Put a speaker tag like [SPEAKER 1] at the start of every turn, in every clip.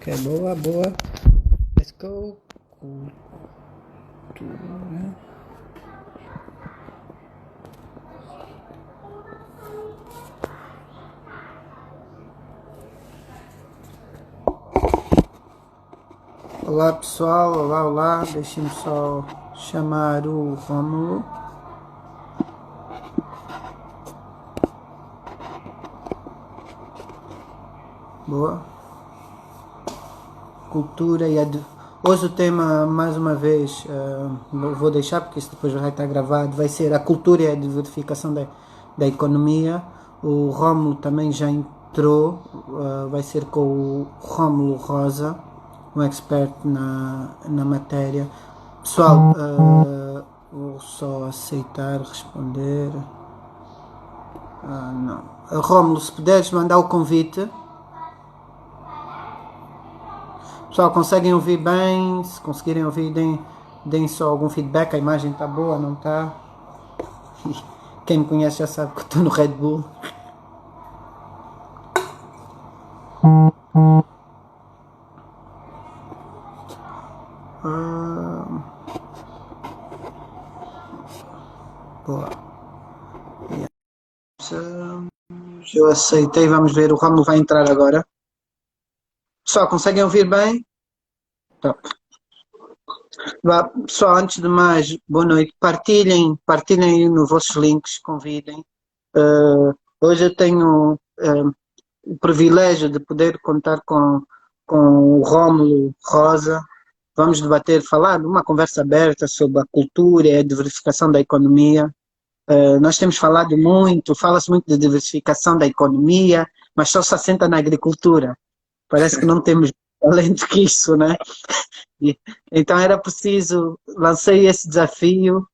[SPEAKER 1] Ok, boa, boa. Let's go. Cultura. Olá pessoal, olá, olá. Deixem-me só chamar o Rómulo. Boa. Cultura e hoje o tema, mais uma vez, vou deixar porque isso depois vai estar gravado, vai ser a cultura e a diversificação da economia. O Rómulo também já entrou, vai ser com o Rómulo Rosa, um expert na matéria. Pessoal, vou só aceitar, responder. Não. Rómulo, se puderes mandar o convite. Pessoal, conseguem ouvir bem? Se conseguirem ouvir, deem só algum feedback. A imagem está boa, não está? Quem me conhece já sabe que estou no Red Bull. Boa. Eu aceitei, vamos ver. O Romulo vai entrar agora. Pessoal, conseguem ouvir bem? Top. Pessoal, antes de mais, boa noite. Partilhem nos vossos links, convidem. Hoje eu tenho o privilégio de poder contar com o Rómulo Rosa. Vamos debater, falar uma conversa aberta sobre a cultura e a diversificação da economia. Nós temos falado muito, fala-se muito de diversificação da economia, mas só se assenta na agricultura. Parece que não temos além do que isso, né? Então era preciso, lancei esse desafio,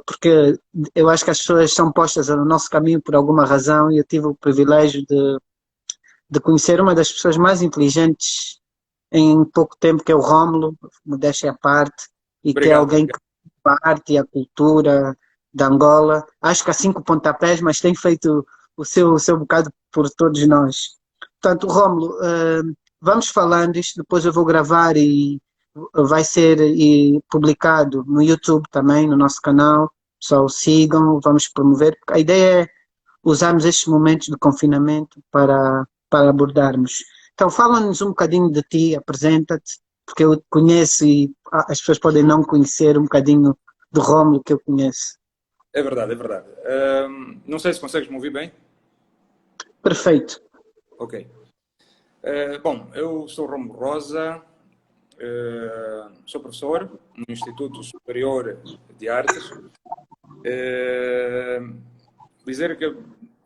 [SPEAKER 1] porque eu acho que as pessoas são postas no nosso caminho por alguma razão e eu tive o privilégio de conhecer uma das pessoas mais inteligentes em pouco tempo, que é o Rómulo, modéstia à parte, e que é
[SPEAKER 2] Obrigado,
[SPEAKER 1] alguém
[SPEAKER 2] obrigado.
[SPEAKER 1] que a arte e a cultura da Angola. Acho que há 5 pontapés, mas tem feito o seu bocado por todos nós. Portanto, Rómulo, vamos falando isto, depois eu vou gravar e vai ser publicado no YouTube também, no nosso canal. Pessoal, sigam, vamos promover. A ideia é usarmos estes momentos de confinamento para abordarmos. Então, fala-nos um bocadinho de ti, apresenta-te, porque eu te conheço e as pessoas podem não conhecer um bocadinho do Rómulo que eu conheço.
[SPEAKER 2] É verdade, é verdade. Não sei se consegues me ouvir bem.
[SPEAKER 1] Perfeito.
[SPEAKER 2] Ok. Bom, eu sou Romulo Rosa, sou professor no Instituto Superior de Artes. Dizer que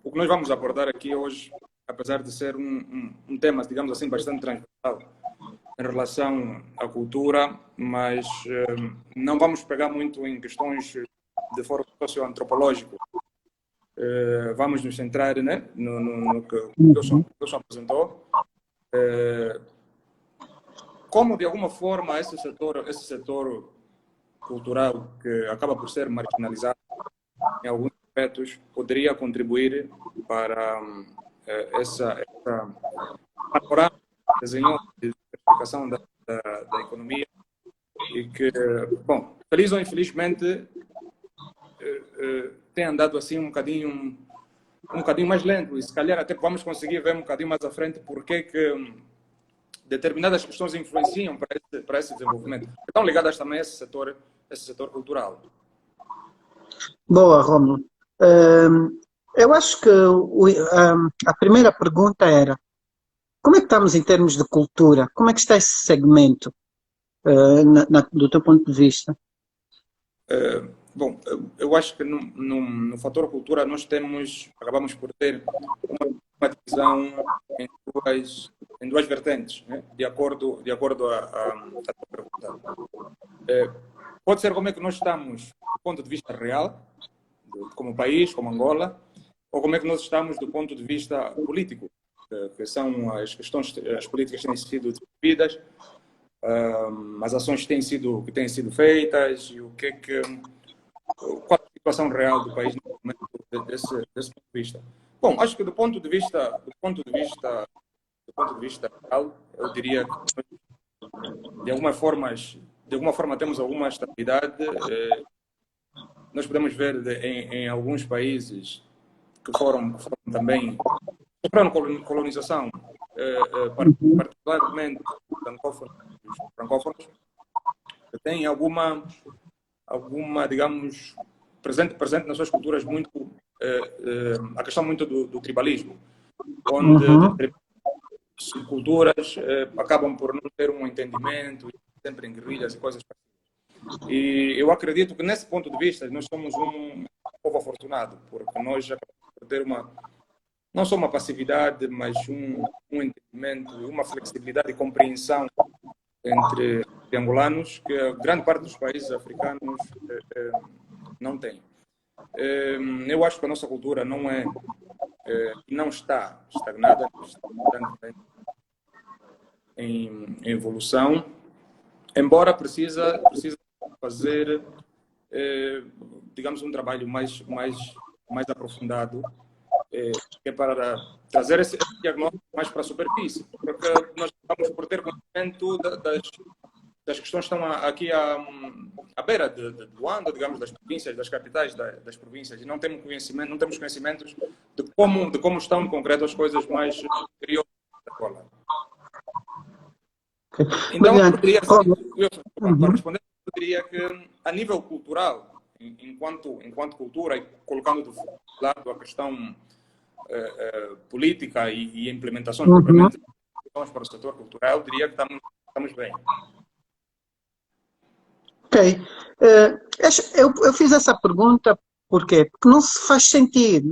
[SPEAKER 2] o que nós vamos abordar aqui hoje, apesar de ser um tema, digamos assim, bastante transversal em relação à cultura, mas não vamos pegar muito em questões de foro socioantropológico. Vamos nos centrar, né, no que o Wilson apresentou. Como, de alguma forma, esse setor cultural, que acaba por ser marginalizado em alguns aspectos, poderia contribuir para essa panorama que desenhou de diversificação da economia e que, bom, feliz ou infelizmente, tem andado assim um bocadinho mais lento, e se calhar até vamos conseguir ver um bocadinho mais à frente porque que determinadas questões influenciam para esse desenvolvimento. Estão ligadas também a esse setor cultural.
[SPEAKER 1] Boa, Rómulo. Eu acho que a primeira pergunta era: como é que estamos em termos de cultura? Como é que está esse segmento, do teu ponto de vista?
[SPEAKER 2] Bom, eu acho que no fator cultura nós acabamos por ter uma divisão em duas vertentes, né? De acordo à tua pergunta. Pode ser como é que nós estamos do ponto de vista real, como país, como Angola, ou como é que nós estamos do ponto de vista político, que são as questões, as políticas que têm sido desenvolvidas, as ações que têm sido feitas e qual a situação real do país no momento desse ponto de vista. Bom, acho que do ponto de vista ponto de vista geral, eu diria que de alguma forma temos alguma estabilidade. Nós podemos ver em alguns países que foram também sofreram colonização, particularmente os francófonos, que têm alguma, digamos, presente nas suas culturas muito a questão muito do tribalismo, onde subculturas acabam por não ter um entendimento, sempre em guerrilhas e coisas assim. E eu acredito que, nesse ponto de vista, nós somos um povo afortunado, porque nós já acabamos por ter não só uma passividade, mas um entendimento, uma flexibilidade e compreensão entre angolanos que a grande parte dos países africanos não tem. Eu acho que a nossa cultura não está estagnada, está em evolução, embora precisa fazer, digamos, um trabalho mais aprofundado, que é para trazer esse diagnóstico mais para a superfície, porque nós estamos por ter conhecimento das questões que estão aqui à beira de Luanda, digamos, das províncias, das capitais das províncias, e não temos conhecimentos de como estão em concreto as coisas mais exteriores da Angola. Então, para responder, eu diria que, a nível cultural, enquanto cultura, e colocando do lado a questão política e implementações propriamente para o setor cultural, eu diria que estamos bem.
[SPEAKER 1] Ok. Eu fiz essa pergunta porque não se faz sentido.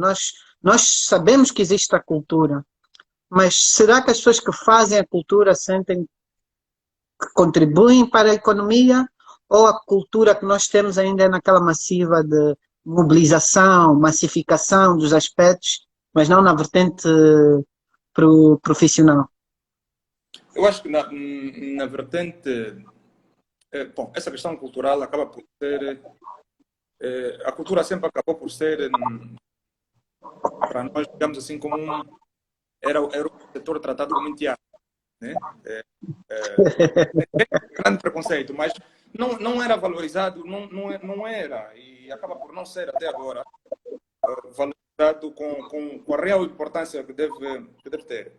[SPEAKER 1] Nós sabemos que existe a cultura, mas será que as pessoas que fazem a cultura sentem que contribuem para a economia, ou a cultura que nós temos ainda é naquela massiva de mobilização, massificação dos aspectos, mas não na vertente profissional?
[SPEAKER 2] Eu acho que na vertente... Bom, essa questão cultural acaba por ser... a cultura sempre acabou por ser, para nós, digamos assim, como era o setor tratado como enteado, né? Grande preconceito, mas não era valorizado, não era, e acaba por não ser até agora valorizado com a real importância que deve ter.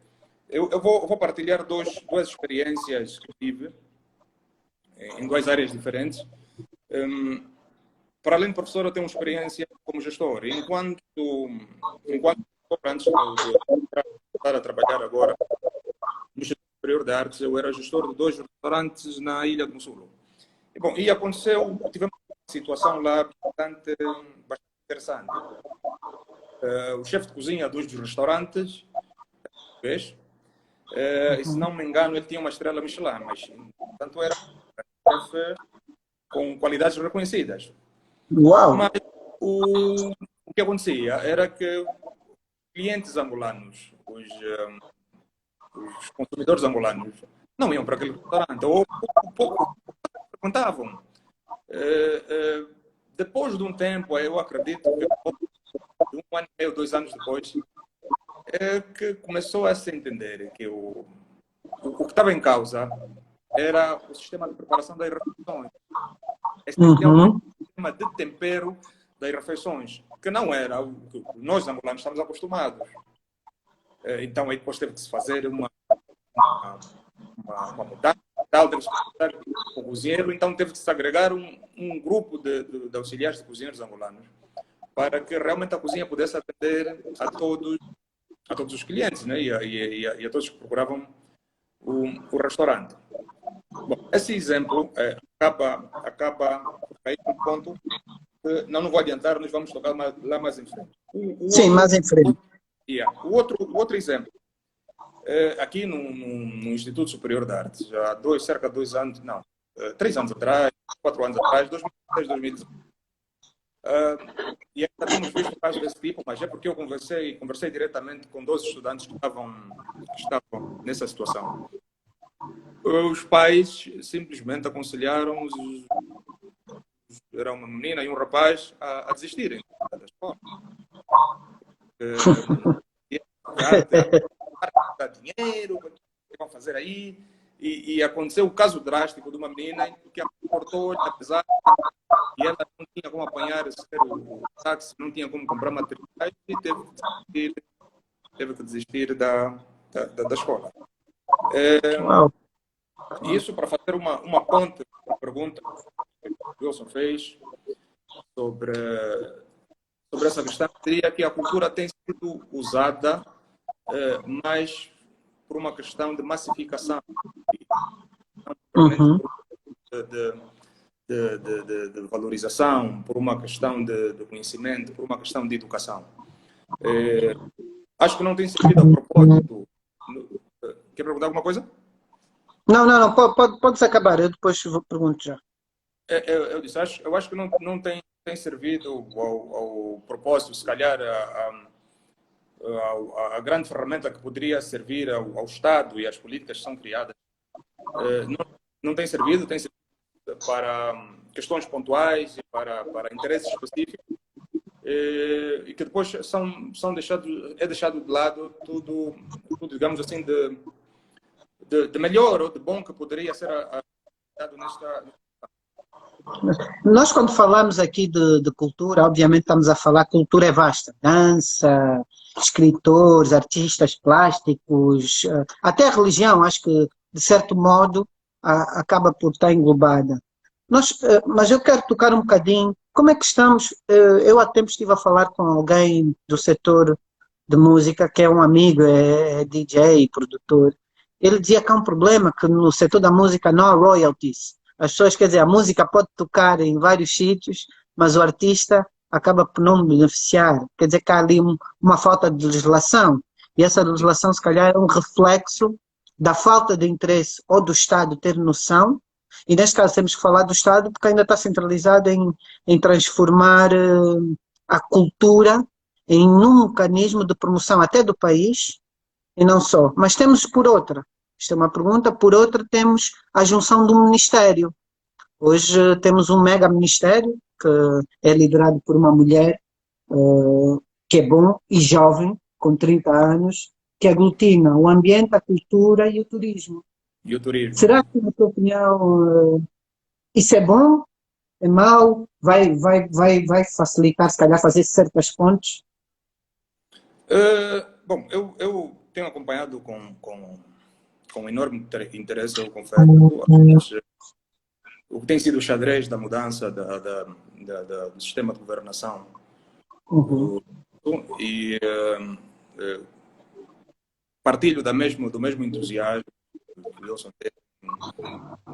[SPEAKER 2] Eu vou partilhar duas experiências que tive em duas áreas diferentes. Para além de professor, eu tenho uma experiência como gestor. Enquanto antes de começar a trabalhar agora no Instituto Superior de Artes, eu era gestor de 2 restaurantes na Ilha do Mussulo. E aconteceu, tivemos uma situação lá bastante interessante. O chefe de cozinha dos restaurantes, e se não me engano, ele tinha uma estrela Michelin, mas portanto era um chefe com qualidades reconhecidas.
[SPEAKER 1] Uau!
[SPEAKER 2] Mas o que acontecia era que clientes angolanos, os consumidores angolanos, não iam para aquele restaurante, ou pouco perguntavam. Depois de um tempo, eu acredito que de 1 ano e meio, 2 anos depois, que começou a se entender que o que estava em causa era o sistema de preparação das refeições. Essencialmente, o sistema de tempero das refeições, que não era o que nós angolanos estamos acostumados. Então, aí depois teve que se fazer uma mudança, teve que se fazer o cozinheiro, então teve que se agregar um grupo de auxiliares de cozinheiros angolanos para que realmente a cozinha pudesse atender a todos os clientes, né? e a todos que procuravam o restaurante. Bom, esse exemplo acaba por cair num ponto que não vou adiantar, nós vamos tocar lá mais em frente.
[SPEAKER 1] Sim, mais em frente.
[SPEAKER 2] O outro exemplo, aqui no Instituto Superior de Artes, já cerca de 2 anos, não, 3 anos atrás, 4 anos atrás, 2016, 2019. E ainda temos visto casos desse tipo, mas é porque eu conversei diretamente com 2 estudantes que estavam nessa situação. Os pais simplesmente aconselharam era uma menina e um rapaz a desistirem da escola. dinheiro, o que vão fazer aí? E aconteceu o caso drástico de uma menina que cortou apesar e ela não tinha como apanhar sequer o táxi, não tinha como comprar materiais e teve que desistir da escola.
[SPEAKER 1] Uau.
[SPEAKER 2] Isso para fazer uma ponte com a pergunta que o Wilson fez sobre essa questão, diria que a cultura tem sido usada mais por uma questão de massificação,
[SPEAKER 1] Uhum.
[SPEAKER 2] de valorização, por uma questão de conhecimento, por uma questão de educação. Acho que não tem servido a propósito. Quer perguntar alguma coisa?
[SPEAKER 1] Não, pode acabar, eu depois pergunto já.
[SPEAKER 2] Eu disse, eu acho que não tem servido ao propósito, se calhar a grande ferramenta que poderia servir ao Estado e às políticas que são criadas. Não tem servido para questões pontuais e para interesses específicos e que depois são deixado de lado tudo, digamos assim, de melhor ou de bom que poderia ser dado nesta.
[SPEAKER 1] Nós, quando falamos aqui de cultura, obviamente estamos a falar, cultura é vasta. Dança, escritores, artistas plásticos, até a religião, acho que, de certo modo, acaba por estar englobada. Mas eu quero tocar um bocadinho, como é que estamos? Eu há tempos estive a falar com alguém do setor de música, que é um amigo, é DJ, produtor. Ele dizia que há um problema, que no setor da música não há royalties. As pessoas, quer dizer, a música pode tocar em vários sítios, mas o artista acaba por não beneficiar. Quer dizer que há ali uma falta de legislação. E essa legislação, se calhar, é um reflexo da falta de interesse ou do Estado ter noção. E neste caso temos que falar do Estado porque ainda está centralizado em transformar a cultura em um mecanismo de promoção até do país e não só. Mas temos por outra. Isto é uma pergunta. Por outra, temos a junção do Ministério. Hoje temos um mega ministério que é liderado por uma mulher que é bom e jovem, com 30 anos, que aglutina o ambiente, a cultura e o turismo.
[SPEAKER 2] E o turismo.
[SPEAKER 1] Será que, na tua opinião, isso é bom? É mau? Vai facilitar, se calhar, fazer certas pontes?
[SPEAKER 2] Bom, eu tenho acompanhado com enorme interesse, eu confesso, o que tem sido o xadrez da mudança do sistema de governação.
[SPEAKER 1] Uhum.
[SPEAKER 2] E partilho do mesmo entusiasmo que o Wilson tem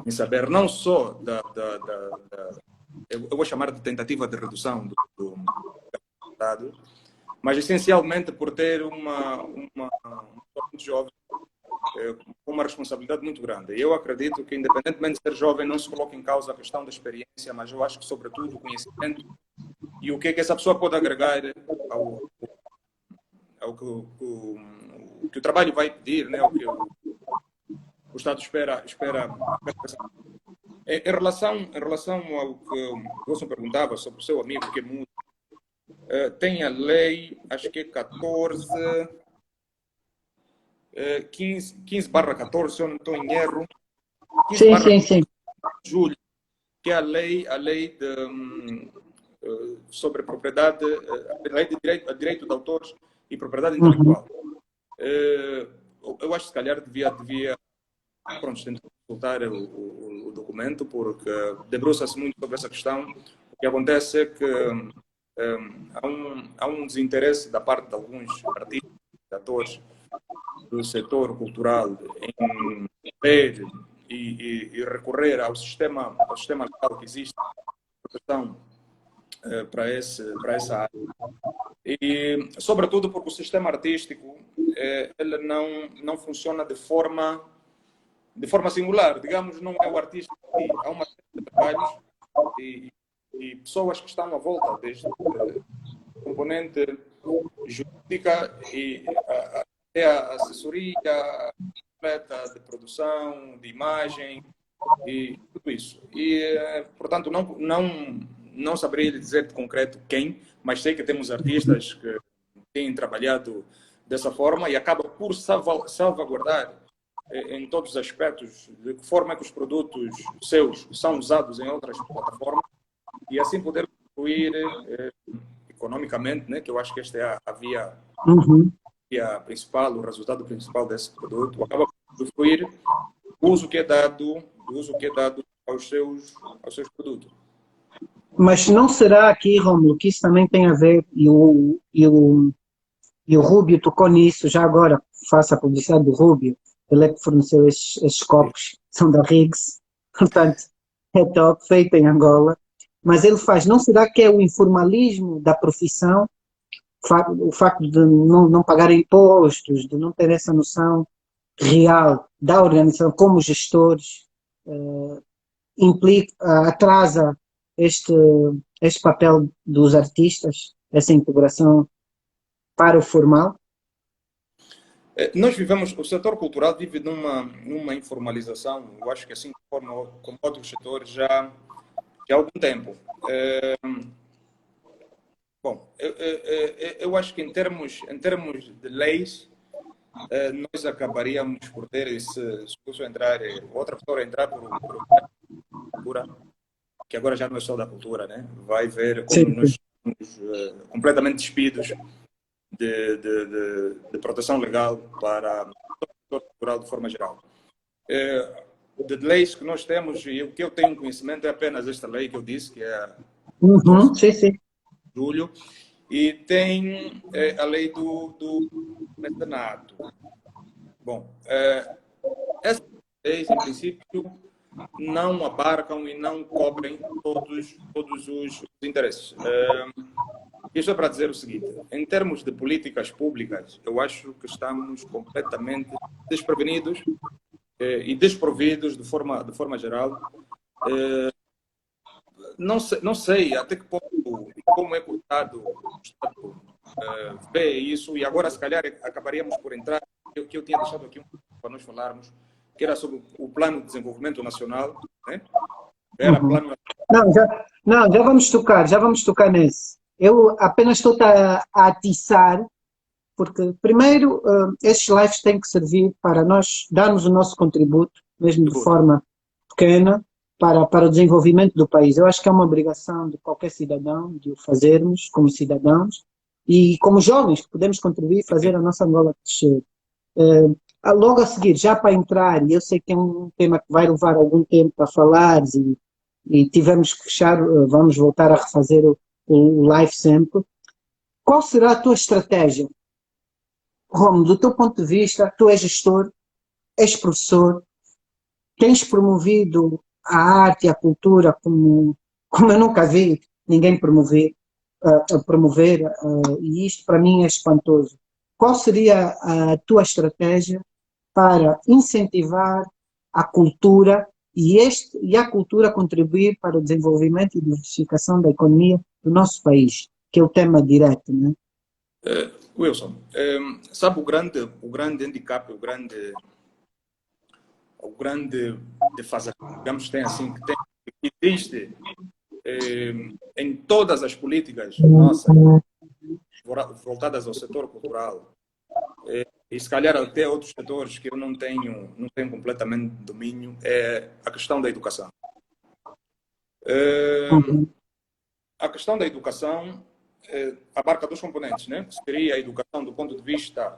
[SPEAKER 2] em saber não só eu vou chamar de tentativa de redução do Estado, mas essencialmente por ter uma muito jovem com uma responsabilidade muito grande. Eu acredito que, independentemente de ser jovem, não se coloca em causa a questão da experiência, mas eu acho que, sobretudo, o conhecimento e o que é que essa pessoa pode agregar ao que o trabalho vai pedir, né? O que o Estado espera. Em relação ao que o Wilson perguntava sobre o seu amigo que é músico, tem a lei, acho que é 15/14, se eu não estou em erro. 15/14
[SPEAKER 1] Sim.
[SPEAKER 2] de julho, que é a lei sobre propriedade, a lei de direito de autores e propriedade intelectual. Eu acho que se calhar devia tentar consultar o documento, porque debruça-se muito sobre essa questão. O que acontece é que há um desinteresse da parte de alguns artistas, atores do setor cultural em ver e recorrer ao sistema legal que existe de proteção para essa área. E, sobretudo, porque o sistema artístico ele não funciona de forma singular. Digamos, não é o artista que há uma série de trabalhos e pessoas que estão à volta, desde componente jurídica e até a assessoria completa de produção, de imagem e tudo isso. E, portanto, não saberia dizer de concreto quem, mas sei que temos artistas que têm trabalhado dessa forma e acaba procuro salvaguardar em todos os aspectos de que forma é que os produtos seus são usados em outras plataformas e assim poder construir economicamente, né, que eu acho que esta é a via, via principal, o resultado principal desse produto, acaba por usufruir do uso que é dado aos seus produtos.
[SPEAKER 1] Mas não será aqui, Rômulo, que isso também tem a ver, e o Rubio tocou nisso, já agora faça a publicidade do Rubio, ele é que forneceu estes copos, são da Riggs, portanto, é top, feito em Angola, mas ele faz, não será que é o informalismo da profissão, o facto de não pagar impostos, de não ter essa noção real da organização como gestores, implica, atrasa este papel dos artistas, essa integração para o formal?
[SPEAKER 2] Nós vivemos, o setor cultural vive numa informalização, eu acho que assim como outros setores já há algum tempo. Bom, eu acho que em termos de leis, nós acabaríamos por ter, se fosse entrar, outra pessoa entrar por cultura, que agora já não é só da cultura, né? Vai ver como nós somos completamente despidos de proteção legal para o setor cultural de forma geral. De leis que nós temos, e o que eu tenho conhecimento é apenas esta lei que eu disse, que é a 14 de julho, e tem a lei do mecenato. Bom, essas leis, em princípio, não abarcam e não cobrem todos os interesses. Isso é para dizer o seguinte, em termos de políticas públicas, eu acho que estamos completamente desprevenidos e desprovidos de forma geral. Não sei até que ponto, como é que o Estado vê isso, e agora se calhar acabaríamos por entrar, que eu tinha deixado aqui para nós falarmos, que era sobre o Plano de Desenvolvimento Nacional, né? Era plano...
[SPEAKER 1] Já vamos tocar nesse. Eu apenas estou a atiçar, porque primeiro estes lives têm que servir para nós darmos o nosso contributo, mesmo de forma pequena, para o desenvolvimento do país. Eu acho que é uma obrigação de qualquer cidadão de o fazermos como cidadãos e como jovens que podemos contribuir e fazer a nossa Angola crescer. Logo a seguir, já para entrar, e eu sei que é um tema que vai levar algum tempo para falar e tivemos que fechar, vamos voltar a refazer o live sempre. Qual será a tua estratégia, Romo, do teu ponto de vista? Tu és gestor, és professor, tens promovido a arte e a cultura como eu nunca vi ninguém promover, e isto para mim é espantoso. Qual seria a tua estratégia para incentivar a cultura e a cultura contribuir para o desenvolvimento e diversificação da economia do nosso país, que é o tema direto, né?
[SPEAKER 2] Wilson, sabe o grande handicap, o grande defasagem, digamos, tem assim, que existe em todas as políticas nossas voltadas ao setor cultural, e se calhar até outros setores que eu não tenho completamente domínio, é a questão da educação. A questão da educação abarca dois componentes, né? Seria a educação do ponto de vista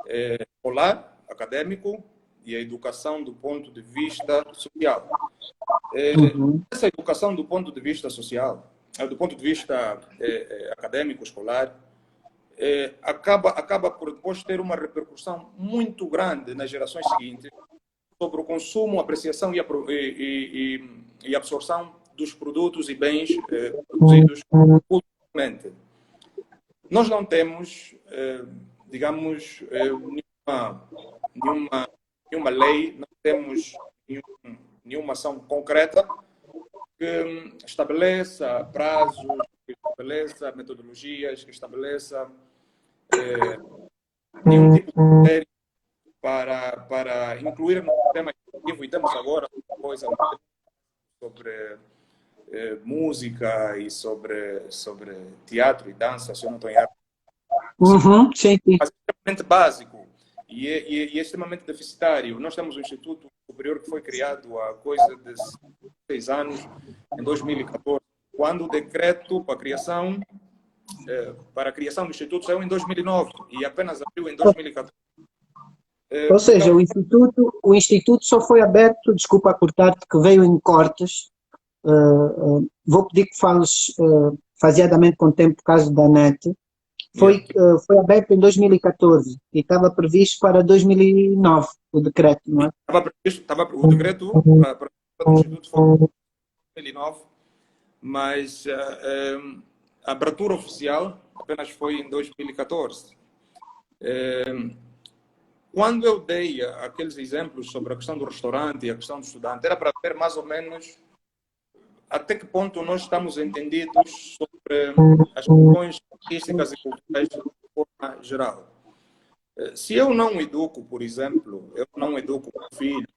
[SPEAKER 2] escolar, acadêmico, e a educação do ponto de vista social. Essa educação do ponto de vista social, do ponto de vista acadêmico, escolar, acaba por depois ter uma repercussão muito grande nas gerações seguintes sobre o consumo, apreciação e absorção dos produtos e bens produzidos culturalmente. Nós não temos, digamos, nenhuma lei, não temos nenhuma ação concreta que estabeleça prazos, que estabeleça metodologias, que estabeleça nenhum tipo de critério para incluir no sistema educativo. E temos agora uma coisa sobre música e sobre teatro e dança, se eu não estou em erro.
[SPEAKER 1] Sim.
[SPEAKER 2] Mas é extremamente básico. e é extremamente deficitário. Nós temos um Instituto Superior que foi criado há coisa de 6 anos, em 2014, quando o decreto para a criação do Instituto saiu em 2009 e apenas abriu em 2014.
[SPEAKER 1] Ou seja,
[SPEAKER 2] Então,
[SPEAKER 1] o instituto só foi aberto, desculpa cortar-te, que veio em cortes. Vou pedir que fales faseadamente com o tempo, caso da NET.
[SPEAKER 2] yeah.
[SPEAKER 1] Foi aberto em 2014 e estava previsto para 2009 o decreto, não é?
[SPEAKER 2] O decreto para o Instituto foi em 2009, mas a abertura oficial apenas foi em 2014. Quando eu dei aqueles exemplos sobre a questão do restaurante e a questão do estudante, era para ver mais ou menos até que ponto nós estamos entendidos sobre as questões artísticas e culturais de forma geral. Se eu não educo, por exemplo, eu não educo o meu filho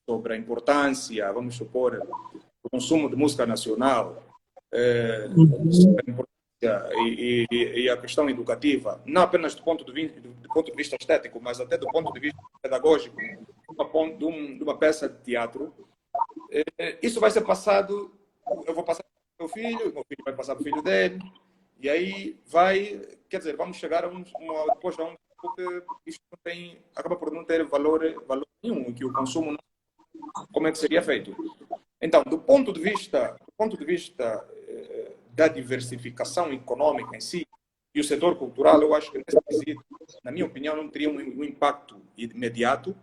[SPEAKER 2] sobre a importância, vamos supor, do consumo de música nacional, sobre a importância e a questão educativa, não apenas do ponto de vista estético, mas até do ponto de vista pedagógico, de uma peça de teatro, isso vai ser passado, eu vou passar para o meu filho vai passar para o filho dele, e aí quer dizer, vamos chegar depois a um porque isto acaba por não ter valor nenhum, que o consumo como é que seria feito. Então, do ponto de vista da diversificação econômica em si, e o setor cultural, eu acho que nesse quesito, na minha opinião, não teria um impacto imediato.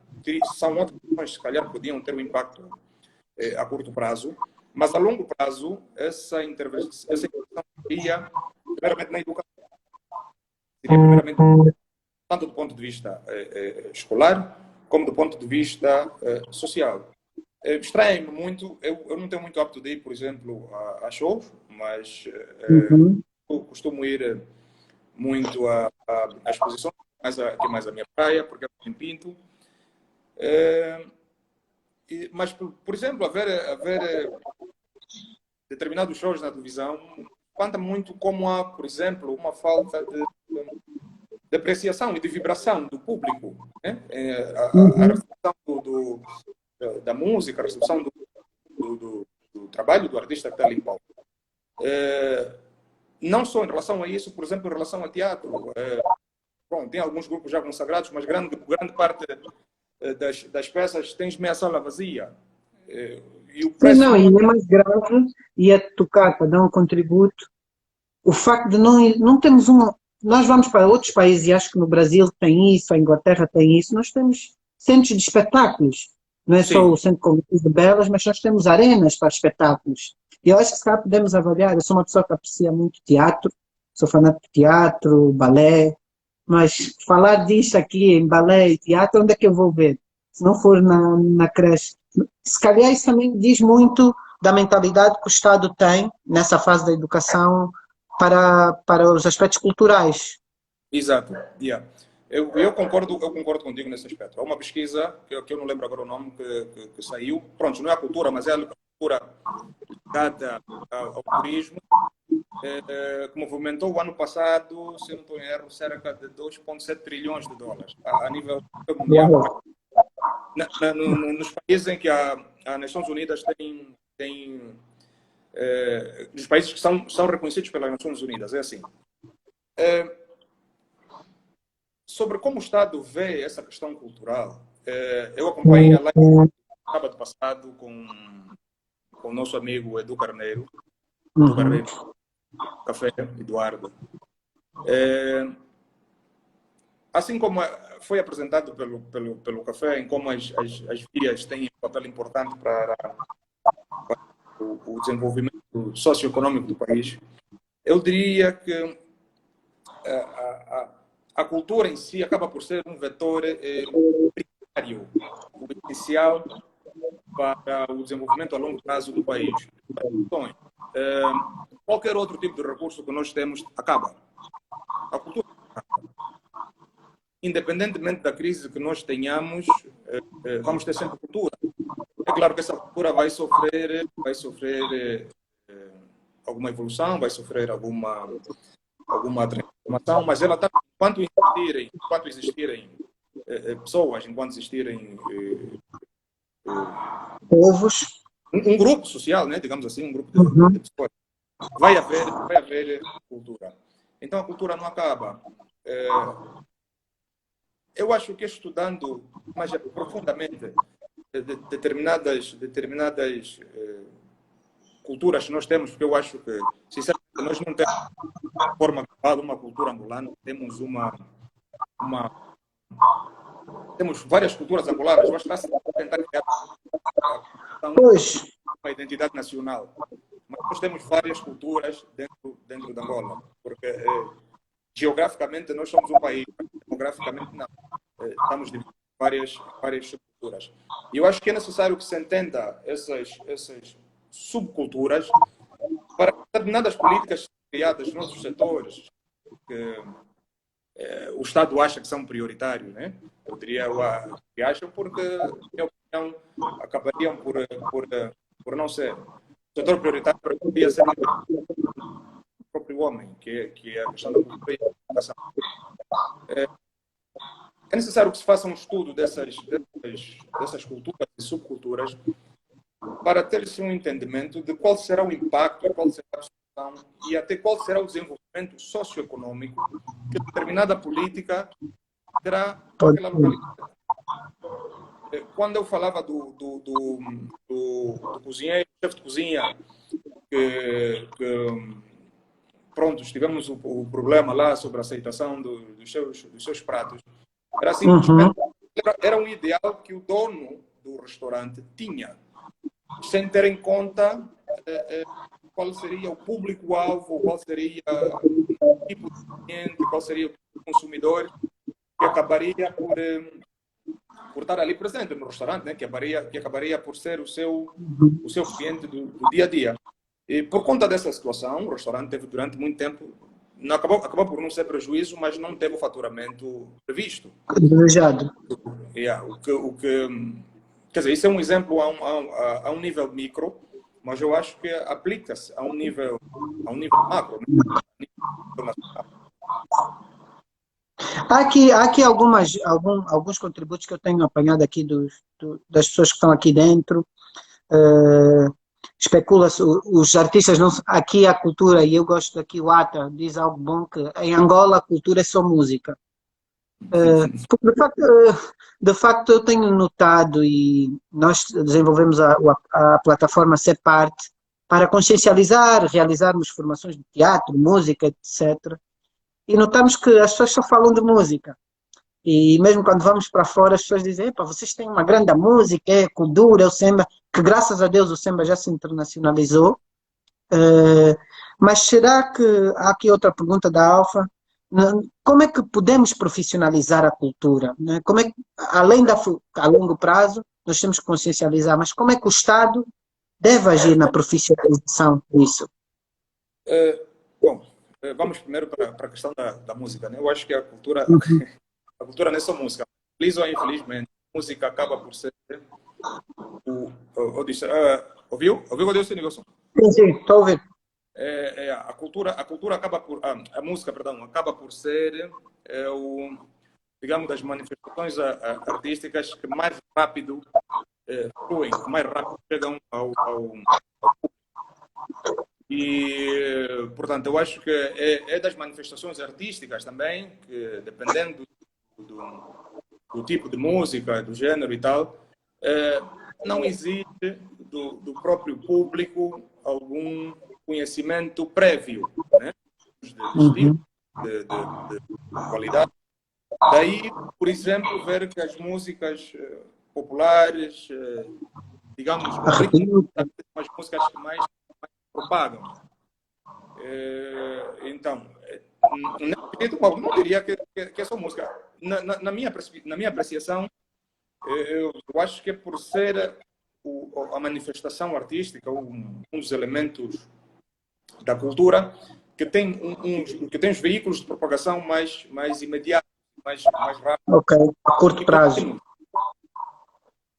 [SPEAKER 2] São outras questões, se calhar, podiam ter um impacto a curto prazo, mas a longo prazo, essa intervenção seria, primeiramente, na educação. Seria, primeiramente, tanto do ponto de vista escolar, como do ponto de vista social. Extrai-me muito, eu não tenho muito hábito de ir, por exemplo, a shows, mas eu costumo ir muito a exposições, que é mais a minha praia, porque é em Pinto. Mas, por exemplo, haver determinados shows na televisão, espanta muito como há, por exemplo, uma falta de apreciação e de vibração do público, né? A recepção da música, a recepção do trabalho do artista que está ali em palco. Não só em relação a isso, por exemplo, em relação ao teatro. Bom, tem alguns grupos já consagrados, mas grande parte das peças tens meia sala vazia. E o preço...
[SPEAKER 1] Não, e é mais grave, e é tocar para dar um contributo, o facto de não termos uma... Nós vamos para outros países, e acho que no Brasil tem isso, a Inglaterra tem isso, nós temos centros de espetáculos. Não é só o Centro Cognitivo de Belas, mas nós temos arenas para espetáculos. E eu acho que se calhar podemos avaliar. Eu sou uma pessoa que aprecia muito teatro, sou fanático de teatro, balé, mas falar disso aqui em balé e teatro, onde é que eu vou ver? Se não for na creche. Se calhar isso também diz muito da mentalidade que o Estado tem nessa fase da educação para os aspectos culturais.
[SPEAKER 2] Exato. Yeah. Eu concordo contigo nesse aspecto. Há uma pesquisa, que eu não lembro agora o nome, que saiu. Pronto, não é a cultura, mas é a cultura ligada ao turismo, que movimentou o ano passado, se não estou em erro, cerca de 2,7 trilhões de dólares a nível mundial. Nos países em que as Nações Unidas tem nos países que são reconhecidos pelas Nações Unidas, é assim. Sobre como o Estado vê essa questão cultural, eu acompanhei a live no sábado passado com o nosso amigo Edu Carneiro, do Barbeiro Café, Eduardo. Assim como foi apresentado pelo Café, em como as vias têm um papel importante para o desenvolvimento socioeconômico do país, eu diria que a cultura em si acaba por ser um vetor primário, essencial para o desenvolvimento a longo prazo do país. Qualquer outro tipo de recurso que nós temos acaba. A cultura, independentemente da crise que nós tenhamos, vamos ter sempre cultura. É claro que essa cultura vai sofrer alguma evolução, vai sofrer alguma transformação, mas ela está, enquanto existirem pessoas enquanto existirem
[SPEAKER 1] Povos.
[SPEAKER 2] um grupo social, né? Digamos assim, um grupo de pessoas. Vai haver cultura. Então a cultura não acaba. Eu acho que estudando mais profundamente determinadas culturas que nós temos, porque eu acho que, sinceramente, nós não temos de forma global uma cultura angolana, temos temos várias culturas angolanas. Eu acho que está a tentar criar
[SPEAKER 1] Pois.
[SPEAKER 2] uma identidade nacional. Mas nós temos várias culturas dentro de Angola, porque geograficamente nós somos um país, demograficamente não. Estamos divididos em várias subculturas. E eu acho que é necessário que se entenda essas subculturas para que determinadas políticas criadas nos outros setores que o Estado acha que são prioritários, né? Eu diria que acham porque, na minha opinião, acabariam por não ser. O setor prioritário deveria ser o próprio homem, que é a questão da cultura e da educação. É necessário que se faça um estudo dessas culturas e subculturas para ter-se um entendimento de qual será o impacto, qual será a solução e até qual será o desenvolvimento socioeconômico que determinada política terá naquela localidade. Quando eu falava do cozinheiro, chefe de cozinha, que pronto, tivemos o problema lá sobre a aceitação dos seus pratos, era simplesmente era um ideal que o dono do restaurante tinha, sem ter em conta qual seria o público-alvo, qual seria o tipo de cliente, qual seria o tipo de consumidor que acabaria por estar ali presente no restaurante, né? que acabaria por ser o seu cliente do dia a dia. E por conta dessa situação, o restaurante teve durante muito tempo, acabou por não ser prejuízo, mas não teve o faturamento previsto.
[SPEAKER 1] Desejado.
[SPEAKER 2] Quer dizer, isso é um exemplo a um nível micro, mas eu acho que aplica-se a um nível macro, né?
[SPEAKER 1] Há aqui alguns contributos que eu tenho apanhado aqui das pessoas que estão aqui dentro. Especula-se, os artistas não. Aqui a cultura, e eu gosto daqui, o Ata diz algo bom, que em Angola a cultura é só música. Porque de facto eu tenho notado, e nós desenvolvemos a plataforma Ser Parte para consciencializar, realizarmos formações de teatro, música, etc. E notamos que as pessoas só falam de música. E mesmo quando vamos para fora, as pessoas dizem: vocês têm uma grande música, é cultura, é o samba, que graças a Deus o samba já se internacionalizou. Mas será que, há aqui outra pergunta da Alfa, como é que podemos profissionalizar a cultura? Né? Como é que, além a longo prazo, nós temos que consciencializar, mas como é que o Estado deve agir na profissionalização disso?
[SPEAKER 2] Bom, vamos primeiro para a questão da música. Né? Eu acho que a cultura não é só música. Feliz ou infelizmente, a música acaba por ser ouviu o que eu disse, Nilson?
[SPEAKER 1] Sim, estou a ouvir.
[SPEAKER 2] A cultura acaba por a música, perdão, acaba por ser digamos, das manifestações artísticas que mais rápido fluem, que mais rápido chegam ao e, portanto, eu acho que é das manifestações artísticas também, que dependendo do tipo de música, do gênero e tal, não existe do próprio público algum conhecimento prévio, né? De estilo, de qualidade. Daí, por exemplo, ver que as músicas populares, digamos, as músicas que mais propagam. Então, não diria que é só música. Na minha apreciação, eu acho que é por ser a manifestação artística, um dos elementos da cultura, que tem os veículos de propagação mais imediatos, mais rápidos.
[SPEAKER 1] Ok, a curto prazo.
[SPEAKER 2] Contínuos.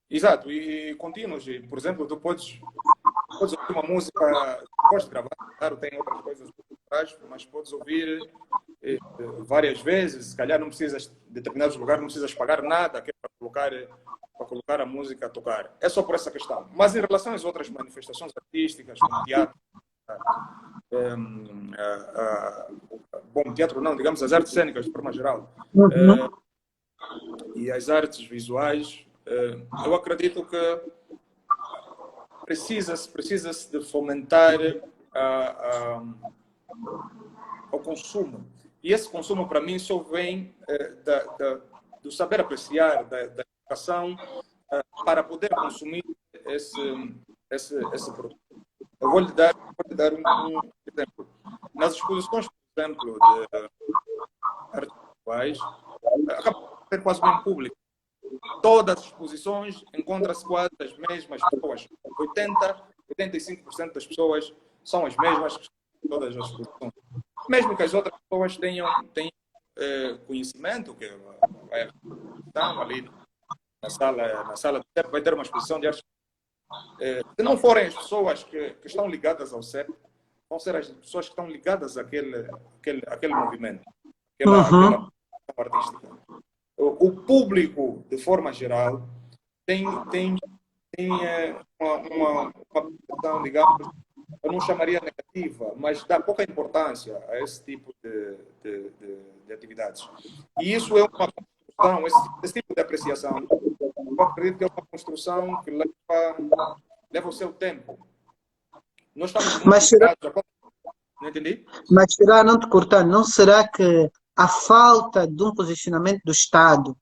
[SPEAKER 2] Exato, e contínuos. Por exemplo, tu podes ouvir uma música, podes gravar, claro, tem outras coisas por trás, mas podes ouvir várias vezes, se calhar não precisas, em determinados lugares não precisas pagar nada que é para colocar a música a tocar. É só por essa questão. Mas em relação às outras manifestações artísticas, como teatro, bom, teatro não, digamos as artes cênicas de forma geral, e as artes visuais, eu acredito que precisa-se de fomentar o consumo. E esse consumo, para mim, só vem do saber apreciar, da educação, para poder consumir esse produto. Eu vou lhe dar um exemplo. Nas exposições, por exemplo, de artes visuais, acaba por ser quase bem público. Todas as exposições encontram-se quase as mesmas pessoas. 85% das pessoas são as mesmas que estão em todas as exposições. Mesmo que as outras pessoas tenham conhecimento, que estão ali na sala do CEP, vai ter uma exposição de arte. Se não forem as pessoas que estão ligadas ao CEP, vão ser as pessoas que estão ligadas àquele movimento, àquela artística. O público, de forma geral, tem uma percepção, digamos, eu não chamaria negativa, mas dá pouca importância a esse tipo de atividades. E isso é uma construção, esse tipo de apreciação, eu acredito que é uma construção que leva o seu tempo. Nós estamos muito ligados. Não entendi?
[SPEAKER 1] Mas será, não te cortando, não será que a falta de um posicionamento do Estado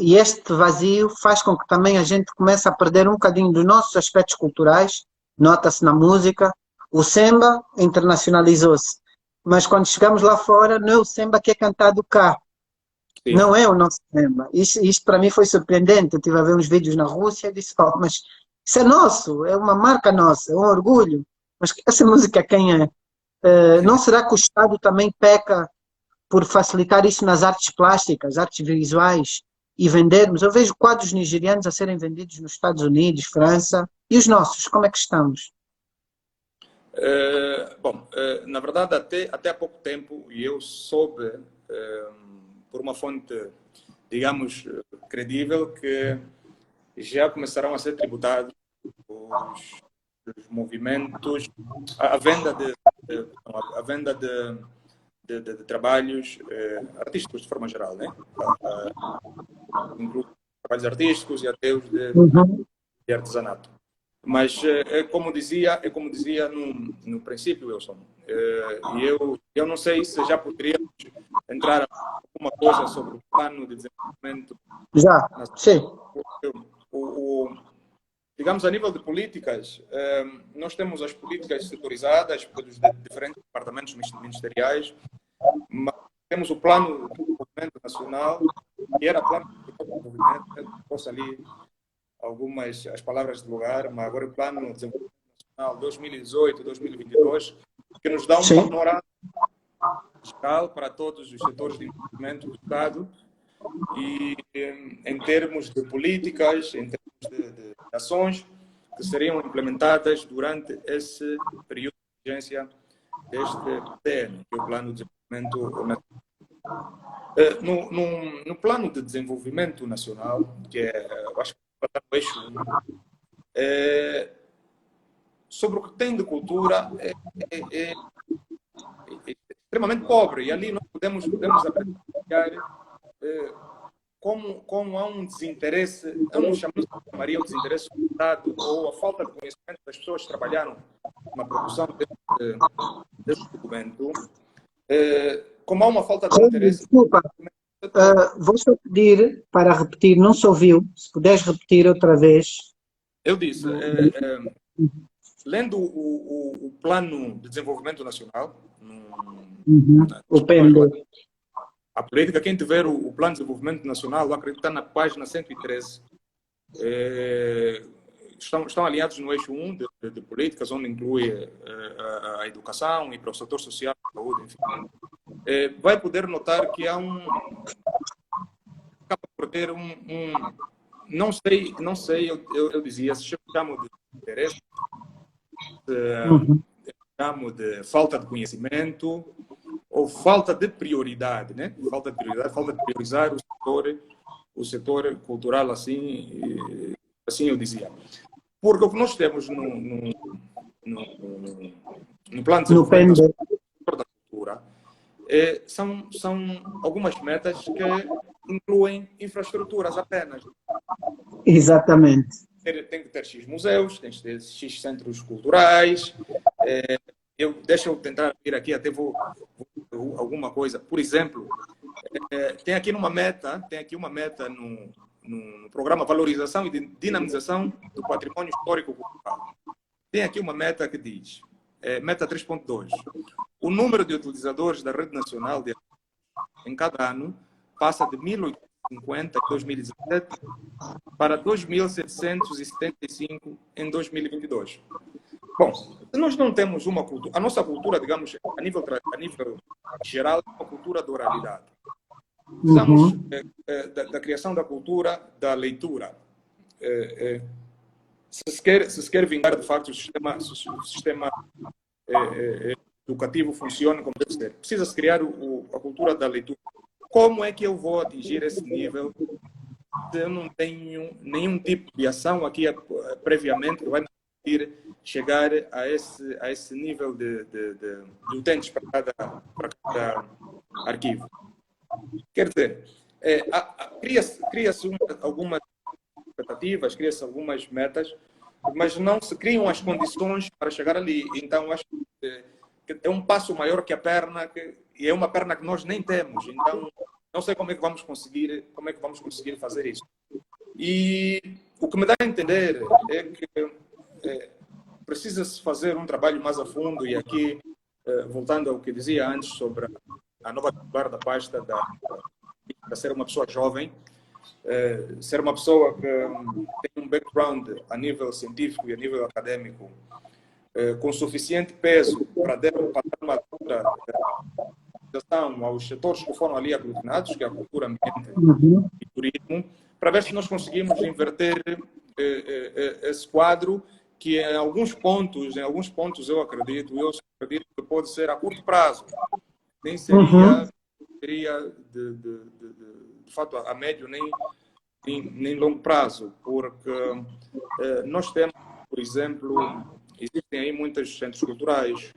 [SPEAKER 1] e este vazio faz com que também a gente comece a perder um bocadinho dos nossos aspectos culturais? Nota-se na música, o samba internacionalizou-se, mas quando chegamos lá fora não é o samba que é cantado cá. Sim. Não é o nosso samba. Isto para mim foi surpreendente. Eu estive a ver uns vídeos na Rússia e disse, mas isso é nosso, é uma marca nossa, é um orgulho. Mas essa música quem é? Não será que o Estado também peca por facilitar isso nas artes plásticas, artes visuais e vendermos? Eu vejo quadros nigerianos a serem vendidos nos Estados Unidos, França. E os nossos, como é que estamos?
[SPEAKER 2] Na verdade, até há pouco tempo, e eu soube, por uma fonte, digamos, credível, que já começarão a ser tributados os movimentos, a venda de trabalhos artísticos de forma geral, né? Inclui trabalhos artísticos e até os de artesanato. Mas como dizia no princípio, Wilson, e eu não sei se já poderíamos entrar alguma coisa sobre o plano de desenvolvimento.
[SPEAKER 1] Já, sim.
[SPEAKER 2] Digamos, a nível de políticas, nós temos as políticas setorizadas pelos diferentes departamentos ministeriais, mas temos o Plano de Desenvolvimento Nacional, que era Plano de Desenvolvimento, posso ali as palavras de lugar, mas agora o Plano de Desenvolvimento Nacional 2018-2022, que nos dá um panorama fiscal para todos os setores de investimento do Estado, e em termos de políticas, em termos de ações que seriam implementadas durante esse período de vigência deste PDN, que é o Plano de Desenvolvimento Nacional. No Plano de Desenvolvimento Nacional, que eu acho que é o eixo 1, sobre o que tem de cultura, é extremamente pobre, e ali nós podemos apreciar como há um desinteresse, eu não chamaria o desinteresse do Estado, ou a falta de conhecimento das pessoas que trabalharam na produção desse documento, como há uma falta de interesse...
[SPEAKER 1] Desculpa, vou só pedir para repetir, não se ouviu, se puderes repetir outra vez.
[SPEAKER 2] Eu disse, lendo o Plano de Desenvolvimento Nacional,
[SPEAKER 1] o PND.
[SPEAKER 2] A política, quem tiver o Plano de Desenvolvimento Nacional, eu acredito que está na página 113. Estão alinhados no eixo 1 de políticas, onde inclui a educação e para o setor social, saúde, enfim. Vai poder notar que há acaba por ter não sei, eu dizia, se chamo de interesse, chamo de falta de conhecimento ou falta de prioridade, né? Falta de prioridade, falta de priorizar o setor cultural, assim, assim eu dizia. Porque o que nós temos no plano de
[SPEAKER 1] No
[SPEAKER 2] desenvolvimento
[SPEAKER 1] PND.
[SPEAKER 2] da cultura são algumas metas que incluem infraestruturas apenas.
[SPEAKER 1] Exatamente.
[SPEAKER 2] Tem que ter X museus, tem que ter X centros culturais. Deixa eu tentar vir aqui, até vou alguma coisa. Por exemplo, tem aqui uma meta no programa Valorização e Dinamização do Patrimônio Histórico Cultural. Tem aqui uma meta que diz, meta 3.2, o número de utilizadores da rede nacional de em cada ano passa de 1.850 em 2017 para 2.775 em 2022. Bom, se nós não temos uma cultura, a nossa cultura, digamos, a nível geral, é uma cultura de oralidade. Precisamos da criação da cultura da leitura. Se se quer vingar, de facto, o sistema educativo funcione como deve ser, precisa-se criar a cultura da leitura. Como é que eu vou atingir esse nível se eu não tenho nenhum tipo de ação aqui previamente que vai me permitir chegar a esse nível de utentes para cada arquivo? Quer dizer, cria-se algumas expectativas, cria-se algumas metas, mas não se criam as condições para chegar ali. Então, acho que é um passo maior que a perna, e é uma perna que nós nem temos. Então, não sei como é que vamos conseguir fazer isso. E o que me dá a entender é que precisa-se fazer um trabalho mais a fundo, e aqui, voltando ao que dizia antes sobre a nova titular da pasta, da ser uma pessoa jovem, ser uma pessoa que tem um background a nível científico e a nível acadêmico com suficiente peso para dar uma atenção aos setores que foram ali aglutinados, que é a cultura, ambiente e turismo, para ver se nós conseguimos inverter esse quadro, que em alguns pontos eu acredito que pode ser a curto prazo, nem seria de fato a médio nem longo prazo, porque nós temos, por exemplo, existem aí muitos centros culturais,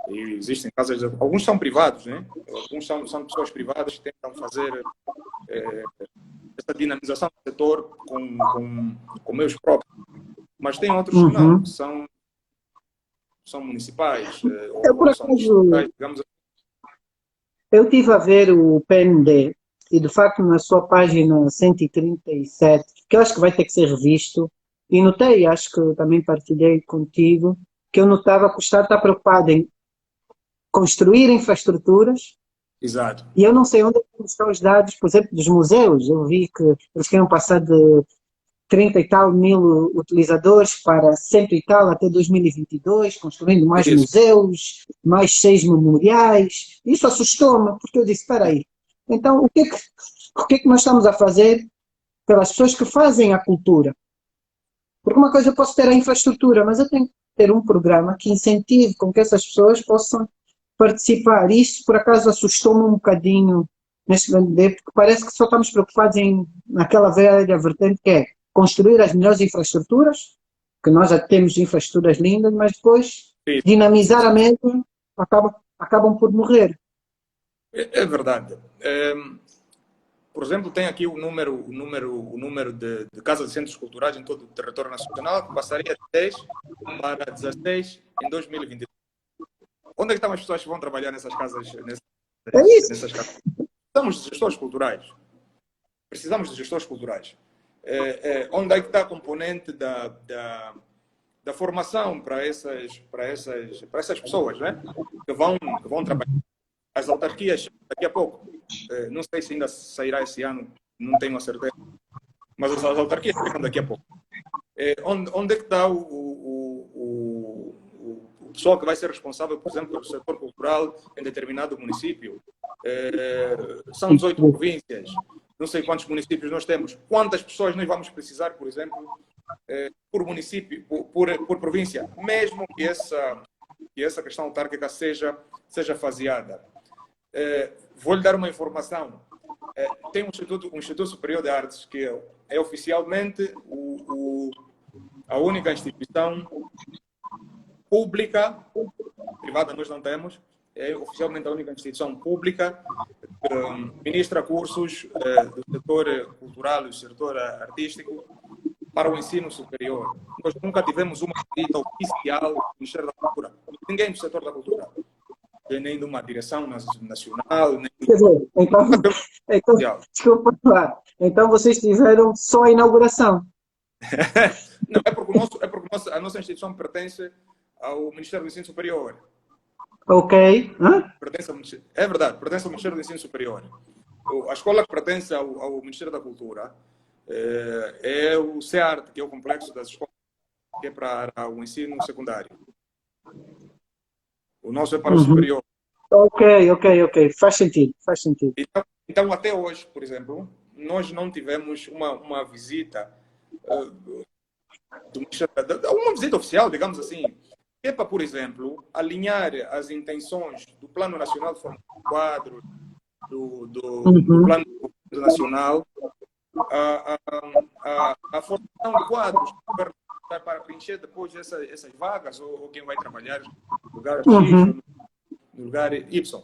[SPEAKER 2] e existem casas, alguns são privados, né? Alguns são pessoas privadas que tentam fazer essa dinamização do setor com meios próprios, mas tem outros que não, que são municipais, ou são distritais, digamos assim.
[SPEAKER 1] Eu estive a ver o PND e, de facto, na sua página 137, que eu acho que vai ter que ser revisto, e notei, acho que também partilhei contigo, que eu notava que o Estado está preocupado em construir infraestruturas.
[SPEAKER 2] Exato.
[SPEAKER 1] E eu não sei onde estão os dados, por exemplo, dos museus. Eu vi que eles queriam passar de 30 e tal mil utilizadores para 100 e tal até 2022, construindo mais museus, mais 6 memoriais. Isso assustou-me, porque eu disse, espera aí, então o que é que nós estamos a fazer pelas pessoas que fazem a cultura? Porque uma coisa eu posso ter a infraestrutura, mas eu tenho que ter um programa que incentive com que essas pessoas possam participar. Isso, por acaso, assustou-me um bocadinho neste grande, porque parece que só estamos preocupados naquela velha vertente que é construir as melhores infraestruturas, que nós já temos infraestruturas lindas, mas depois dinamizar a mesma, acabam por morrer.
[SPEAKER 2] É verdade. Por exemplo, tem aqui o número de casas de centros culturais em todo o território nacional, que passaria de 10 para 16 em 2022. Onde é que estão as pessoas que vão trabalhar nessas casas? Nessas casas? Precisamos de gestores culturais. Precisamos de gestores culturais. Onde é que está a componente da formação para essas pessoas, né? que vão trabalhar? As autarquias, daqui a pouco, não sei se ainda sairá esse ano, não tenho a certeza, mas as autarquias chegam daqui a pouco. Onde é que está o pessoal que vai ser responsável, por exemplo, pelo setor cultural em determinado município? São 18 províncias, não sei quantos municípios nós temos. Quantas pessoas nós vamos precisar, por exemplo, por município, por província? Mesmo que essa que essa questão autárquica seja faseada. Vou-lhe dar uma informação. Tem um Instituto Superior de Artes que é oficialmente a única instituição pública, privada nós não temos, é oficialmente a única instituição pública que ministra cursos do setor cultural e do setor artístico para o ensino superior. Nós nunca tivemos uma visita oficial do Ministério da Cultura. Ninguém do setor da cultura. Nem de uma direção nacional, nem
[SPEAKER 1] Quer dizer, então, desculpa lá. Então vocês tiveram só a inauguração.
[SPEAKER 2] Não, é porque a nossa instituição pertence ao Ministério do Ensino Superior.
[SPEAKER 1] Ok.
[SPEAKER 2] É verdade, pertence ao Ministério do Ensino Superior. A escola que pertence ao Ministério da Cultura é o CEART, que é o Complexo das Escolas, que é para o ensino secundário. O nosso é para o superior.
[SPEAKER 1] Ok. Faz sentido.
[SPEAKER 2] Então, até hoje, por exemplo, nós não tivemos uma visita, uma visita oficial, digamos assim, que é para, por exemplo, alinhar as intenções do Plano Nacional de Formação de Quadros, do Plano Nacional, a formação de quadros para preencher depois essas vagas, ou quem vai trabalhar no lugar X ou no lugar Y.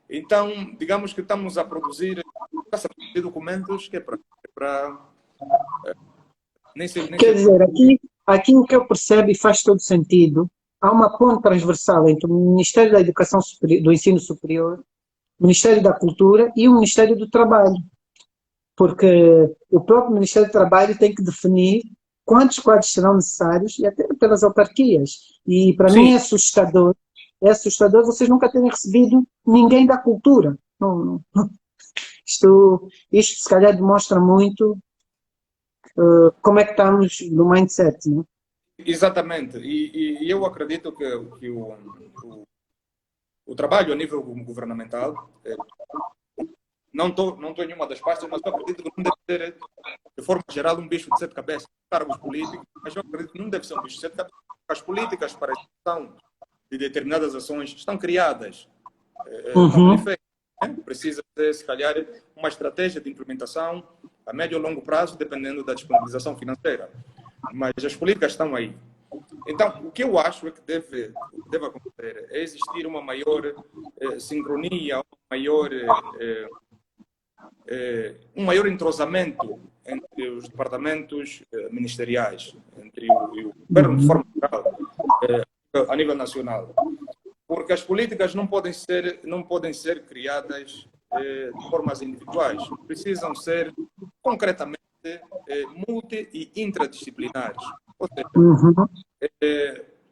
[SPEAKER 2] Então, digamos que estamos a produzir documentos que é para
[SPEAKER 1] Quer dizer, aqui o que eu percebo e faz todo sentido, há uma ponte transversal entre o Ministério da Educação Superior, do Ensino Superior, o Ministério da Cultura e o Ministério do Trabalho. Porque o próprio Ministério do Trabalho tem que definir quantos quadros serão necessários, e até pelas autarquias. E para mim é assustador vocês nunca terem recebido ninguém da cultura. Isto se calhar demonstra muito como é que estamos no mindset, não?
[SPEAKER 2] Exatamente. E eu acredito que o trabalho a nível governamental, não estou em nenhuma das partes, mas eu acredito que não deve ser, de forma geral, um bicho de sete cabeças. Cargos políticos, mas eu acredito que não deve ser um bicho de sete cabeças. As políticas para a execução de determinadas ações estão criadas, estão bem feitas. Precisa ter, se calhar, uma estratégia de implementação a médio ou longo prazo, dependendo da disponibilização financeira. Mas as políticas estão aí. Então, o que eu acho é que deve acontecer é existir uma maior sincronia, um maior entrosamento entre os departamentos ministeriais, entre o governo de forma geral, a nível nacional. Porque as políticas não podem ser criadas de formas individuais, precisam ser concretamente multi e interdisciplinares. Ou seja,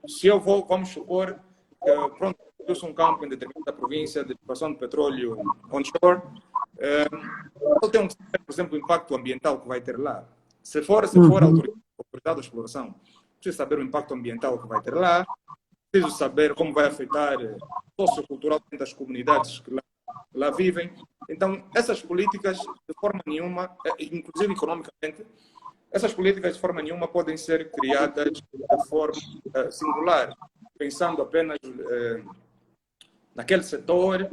[SPEAKER 2] se eu vamos supor que, pronto, eu sou um campo em determinada província de exploração de petróleo onshore, eu tenho que saber, por exemplo, o impacto ambiental que vai ter lá. Se for a autoridade da exploração, preciso saber o impacto ambiental que vai ter lá, preciso saber como vai afetar socioculturalmente as comunidades que lá vivem. Então, essas políticas, de forma nenhuma, inclusive economicamente, essas políticas, de forma nenhuma, podem ser criadas de forma singular, pensando apenas naquele setor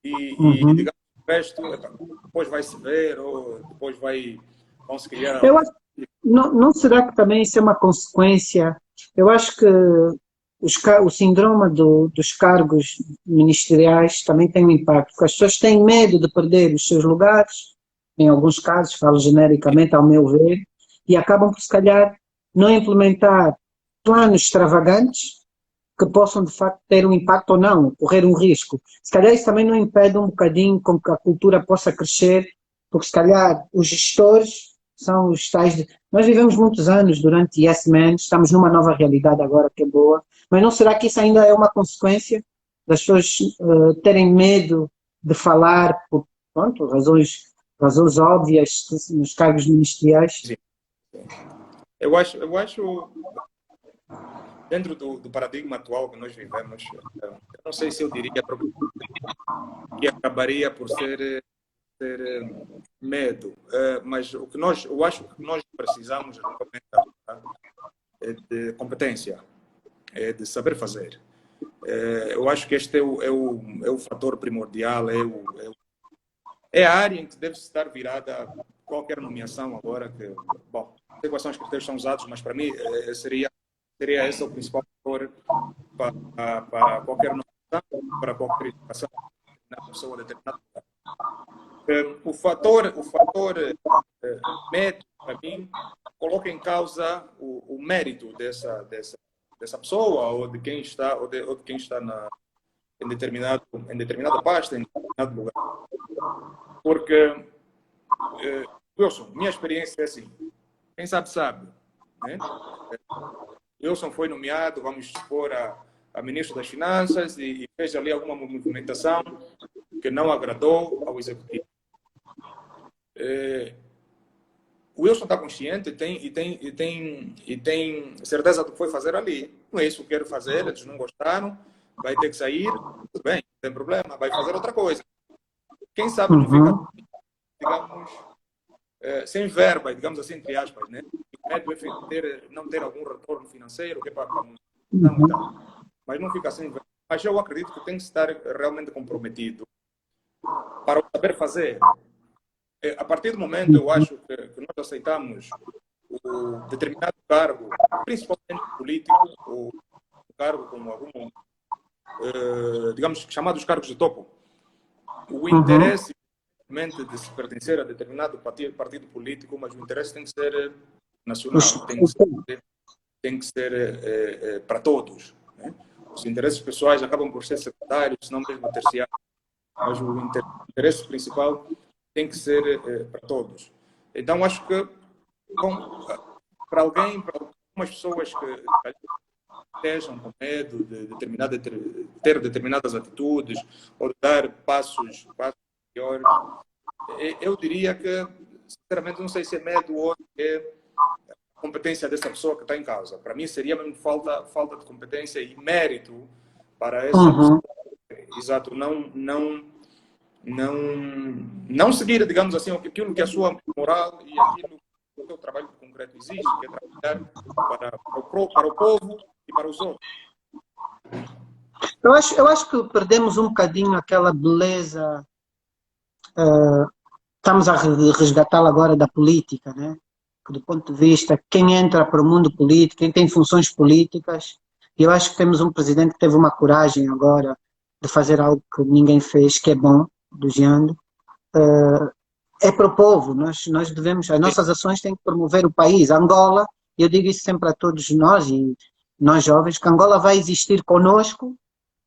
[SPEAKER 2] e digamos, o resto, depois vai se ver, ou depois vão se criar...
[SPEAKER 1] Eu acho, não será que também isso é uma consequência? Eu acho que o síndrome dos cargos ministeriais também tem um impacto, porque as pessoas têm medo de perder os seus lugares, em alguns casos, falo genericamente, ao meu ver, e acabam por, se calhar, não implementar planos extravagantes que possam, de facto, ter um impacto ou não, correr um risco. Se calhar isso também não impede um bocadinho com que a cultura possa crescer, porque, se calhar, os gestores são os tais... Nós vivemos muitos anos durante Yes Men, estamos numa nova realidade agora que é boa, mas não será que isso ainda é uma consequência das pessoas terem medo de falar por, pronto, razões óbvias nos cargos ministeriais?
[SPEAKER 2] Sim. Eu acho dentro do paradigma atual que nós vivemos, eu não sei se eu diria que acabaria por ser medo, mas eu acho que nós precisamos é de competência, é de saber fazer. Eu acho que este é o fator primordial, é a área em que deve estar virada qualquer nomeação agora, que, bom, não sei quais são os critérios que são usados, mas para mim seria esse o principal fator para qualquer nomeação, para qualquer educação na pessoa determinada. O fator médico, para mim, coloca em causa o mérito dessa pessoa ou de quem está em determinada pasta, em determinado lugar. Porque, Wilson, minha experiência é assim, quem sabe, sabe. Né? Wilson foi nomeado, vamos supor, a ministro das Finanças e fez ali alguma movimentação que não agradou ao executivo. O Wilson está consciente e tem certeza do que foi fazer ali. Não é isso que quero fazer, eles não gostaram, vai ter que sair, tudo bem, não tem problema, vai fazer outra coisa. Quem sabe não fica, digamos, sem verba, digamos assim, entre aspas, né? O médico não ter algum retorno financeiro, que é para mas não fica sem verba. Mas eu acredito que tem que estar realmente comprometido para o saber fazer. A partir do momento, eu acho que nós aceitamos o determinado cargo, principalmente político, ou cargo como algum, digamos, chamados cargos de topo, o interesse de se pertencer a determinado partido político, mas o interesse tem que ser nacional, tem que ser para todos. Né? Os interesses pessoais acabam por ser secundários, se não mesmo terciários, mas o interesse principal tem que ser para todos. Então, acho que, bom, para algumas pessoas que estejam com medo de ter determinadas atitudes ou de dar passos maiores, eu diria que, sinceramente, não sei se é medo ou é a competência dessa pessoa que está em causa. Para mim, seria mesmo falta de competência e mérito para essa pessoa. Exato, não seguir, digamos assim, aquilo que é a sua moral e aquilo que o seu trabalho concreto exige, que é trabalhar para o povo e para os outros.
[SPEAKER 1] Eu acho que perdemos um bocadinho aquela beleza, estamos a resgatá-la agora da política, né? Que, do ponto de vista, quem entra para o mundo político, quem tem funções políticas, eu acho que temos um presidente que teve uma coragem agora de fazer algo que ninguém fez, que é bom, elogiando. É para o povo, nós devemos, as nossas ações têm que promover o país. Angola, eu digo isso sempre a todos nós, e nós jovens, que Angola vai existir conosco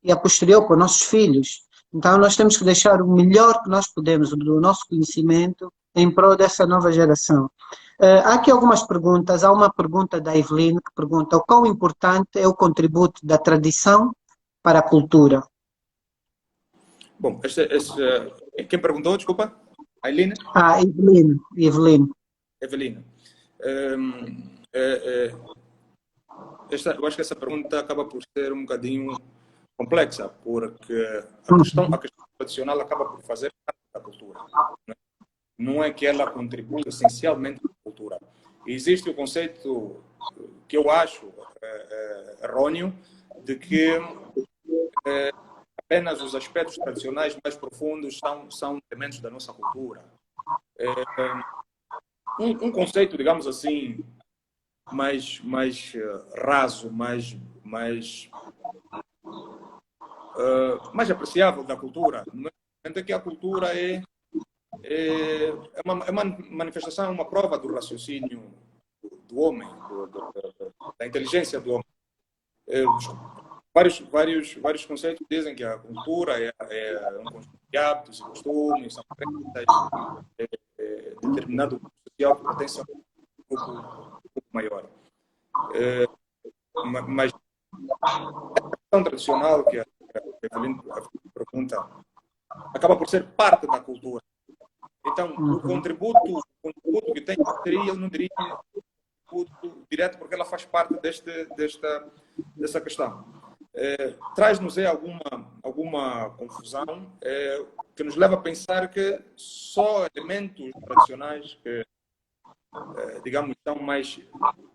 [SPEAKER 1] e a posterior com nossos filhos. Então nós temos que deixar o melhor que nós podemos, do nosso conhecimento, em prol dessa nova geração. Há aqui algumas perguntas. Há uma pergunta da Eveline que pergunta o quão importante é o contributo da tradição para a cultura.
[SPEAKER 2] Bom, quem perguntou, desculpa? A Eveline?
[SPEAKER 1] Eveline.
[SPEAKER 2] Evelina. Eu acho que essa pergunta acaba por ser um bocadinho complexa, porque a questão tradicional acaba por fazer parte da cultura. Não é que ela contribui essencialmente para a cultura. Existe o conceito que eu acho errôneo de que apenas os aspectos tradicionais mais profundos são elementos da nossa cultura. Um conceito, digamos assim, mais raso, mais apreciável da cultura, é que a cultura é uma manifestação, uma prova do raciocínio do homem, da inteligência do homem. Vários conceitos dizem que a cultura é um conjunto de hábitos e costumes, são determinado grupo social que pertence a um grupo maior. Mas a questão tradicional que a Evelyn pergunta acaba por ser parte da cultura. Então, o contributo que tem seria, eu não diria um contributo direto, porque ela faz parte dessa questão. Traz-nos alguma confusão que nos leva a pensar que só elementos tradicionais que, digamos,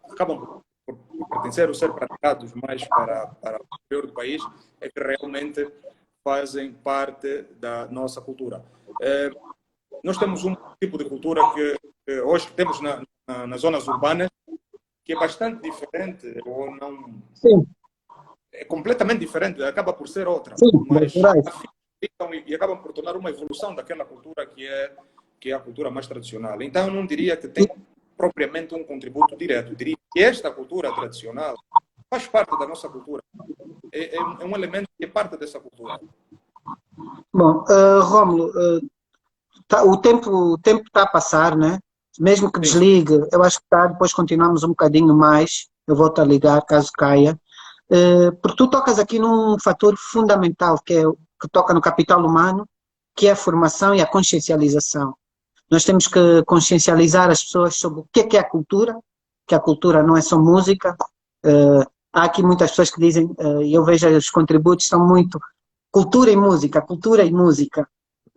[SPEAKER 2] acabam por pertencer ou ser praticados mais para interior do país é que realmente fazem parte da nossa cultura. Nós temos um tipo de cultura que hoje temos nas zonas urbanas que é bastante diferente, ou não,
[SPEAKER 1] Sim,
[SPEAKER 2] é completamente diferente, acaba por ser outra,
[SPEAKER 1] sim,
[SPEAKER 2] mas
[SPEAKER 1] naturais.
[SPEAKER 2] ficam e acabam por tornar uma evolução daquela cultura que é a cultura mais tradicional. Então, eu não diria que tem propriamente um contributo direto, eu diria que esta cultura tradicional faz parte da nossa cultura, é um elemento que é parte dessa cultura.
[SPEAKER 1] Bom, Rómulo, o tempo está a passar, né? Mesmo que
[SPEAKER 2] Sim, sim.
[SPEAKER 1] desligue, eu acho que tá, depois continuamos um bocadinho mais. Eu volto a ligar caso caia. Porque tu tocas aqui num fator fundamental, que toca no capital humano, que é a formação e a consciencialização. Nós temos que consciencializar as pessoas sobre o que é a cultura, que a cultura não é só música. Há aqui muitas pessoas que dizem, e eu vejo os contributos, são muito cultura e música,